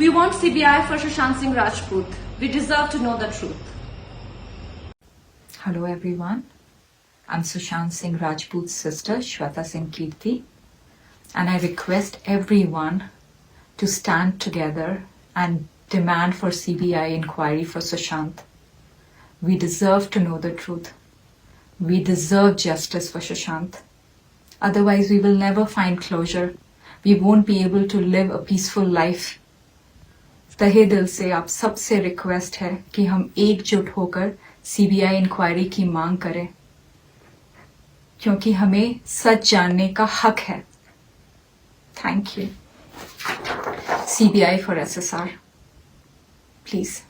We want CBI for Sushant Singh Rajput. We deserve to know the truth. Hello everyone. I'm Sushant Singh Rajput's sister, Shweta Singh Kirti, and I request everyone to stand together and demand for CBI inquiry for Sushant. We deserve to know the truth. We deserve justice for Sushant. Otherwise, we will never find closure. We won't be able to live a peaceful life. तहे दिल से आप सबसे request है कि हम एकजुट होकर सीबीआई इंक्वायरी की मांग करें, क्योंकि हमें सच जानने का हक है. Thank you. CBI for SSR, please.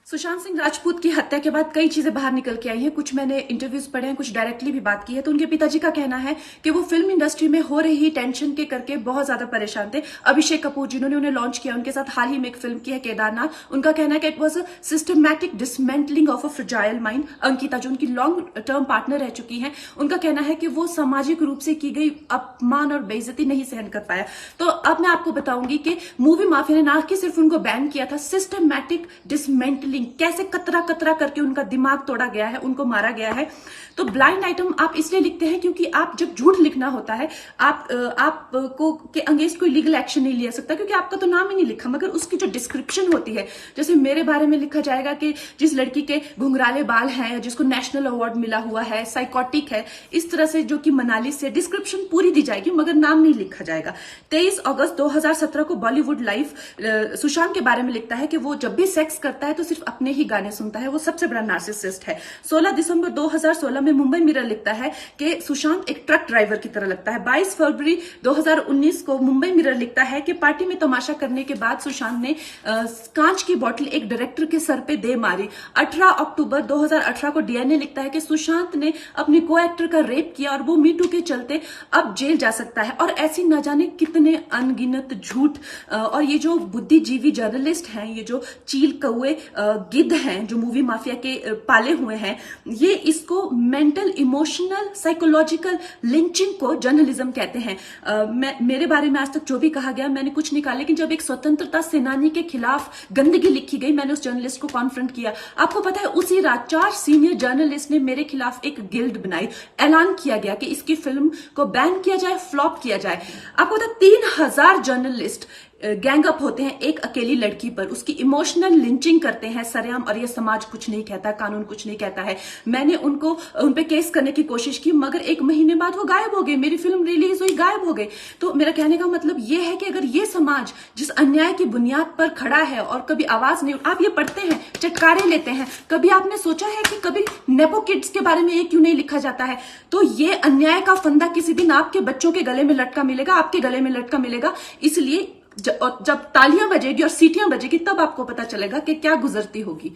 Sushant Singh Rajput की हत्या के बाद कई चीजें बाहर निकल के आई हैं. कुछ मैंने इंटरव्यूज पढ़े हैं, कुछ डायरेक्टली भी बात की है. तो उनके पिताजी का कहना है कि वो फिल्म इंडस्ट्री में हो रही टेंशन के करके बहुत ज्यादा परेशान थे. अभिषेक कपूर जिन्होंने उन्हें लॉन्च किया, उनके साथ हाल ही में एक फिल्म की है केदारनाथ. उनका कहना है कि it was a systematic dismantling of a fragile mind. Ankita जो उनकी लॉन्ग टर्म पार्टनर रह चुकी है, उनका कहना है कि वो सामाजिक रूप से की गई अपमान और बेइज्जती नहीं सहन कर पाया. तो अब मैं आपको बताऊंगी कि मूवी माफिया ने ना कि सिर्फ उनको बैन किया था, सिस्टमैटिक डिसमेंटलिंग, कैसे कतरा कतरा करके उनका दिमाग तोड़ा गया है, उनको मारा गया है. तो ब्लाइंड आइटम आप इसलिए लिखते हैं क्योंकि आप जब झूठ लिखना होता है, आपको के अगेंस्ट कोई लीगल एक्शन नहीं लिया सकता, क्योंकि आपका तो नाम ही नहीं लिखा, मगर उसकी जो डिस्क्रिप्शन होती है, जैसे मेरे बारे में लिखा जाएगा कि जिस लड़की के घुंघराले बाल हैं, जिसको नेशनल अवार्ड मिला हुआ है, साइकोटिक है, इस तरह से जो कि मनाली से डिस्क्रिप्शन पूरी दी जाएगी, मगर नाम नहीं लिखा जाएगा. 23 अगस्त 2017 को बॉलीवुड लाइव सुशांत के बारे में लिखता है कि वो जब भी सेक्स करता है तो सिर्फ अपने ही गाने सुनता है, वो सबसे बड़ा नार्सिसिस्ट है. 16 दिसंबर 2016 में मुंबई मिरर लिखता है कि सुशांत एक ट्रक ड्राइवर की तरह लगता है. 22 फरवरी 2019 को मुंबई मिरर लिखता है कि पार्टी में तमाशा करने के बाद सुशांत ने कांच की बोतल एक डायरेक्टर के सर पे दे मारी. 18 अक्टूबर 2018 को डीएनए लिखता है कि सुशांत ने अपने को एक्टर का रेप किया और वो मीटू के चलते अब जेल जा सकता है. और ऐसी न जाने कितने अनगिनत झूठ. और ये जो बुद्धिजीवी जर्नलिस्ट हैं, ये जो चील कौए गिद्ध हैं जो मूवी माफिया के पाले हुए हैं, ये इसको मेंटल, इमोशनल, साइकोलॉजिकल लिंचिंग को जर्नलिज्म कहते हैं. मेरे बारे में आज तक जो भी कहा गया मैंने कुछ नहीं कहा, लेकिन जब एक स्वतंत्रता सेनानी के खिलाफ गंदगी लिखी गई, मैंने उस जर्नलिस्ट को कॉन्फ्रंट किया. आपको पता है उसी रात 4 सीनियर जर्नलिस्ट ने मेरे खिलाफ एक गिल्ड बनाई. ऐलान किया गया कि इसकी फिल्म को बैन किया जाए, फ्लॉप किया जाए. आपको पता है 3000 जर्नलिस्ट गैंग अप होते हैं एक अकेली लड़की पर, उसकी इमोशनल लिंचिंग करते हैं सरेआम, और ये समाज कुछ नहीं कहता, कानून कुछ नहीं कहता है. मैंने उन पे केस करने की कोशिश की, मगर 1 महीने बाद वो गायब हो गए. मेरी फिल्म रिलीज हुई, गायब हो गए. तो मेरा कहने का मतलब ये है कि अगर ये समाज जिस अन्याय की बुनियाद पर खड़ा है और कभी आवाज नहीं, आप ये पढ़ते हैं, चटकारे लेते हैं, कभी आपने सोचा है कि कभी नेपो किड्स के बारे में ये क्यों नहीं लिखा जाता है? तो ये अन्याय का फंदा किसी दिन आपके बच्चों के गले में लटका मिलेगा, आपके गले में लटका मिलेगा. इसलिए जब तालियां बजेगी और सीटियां बजेगी, तब आपको पता चलेगा कि क्या गुजरती होगी.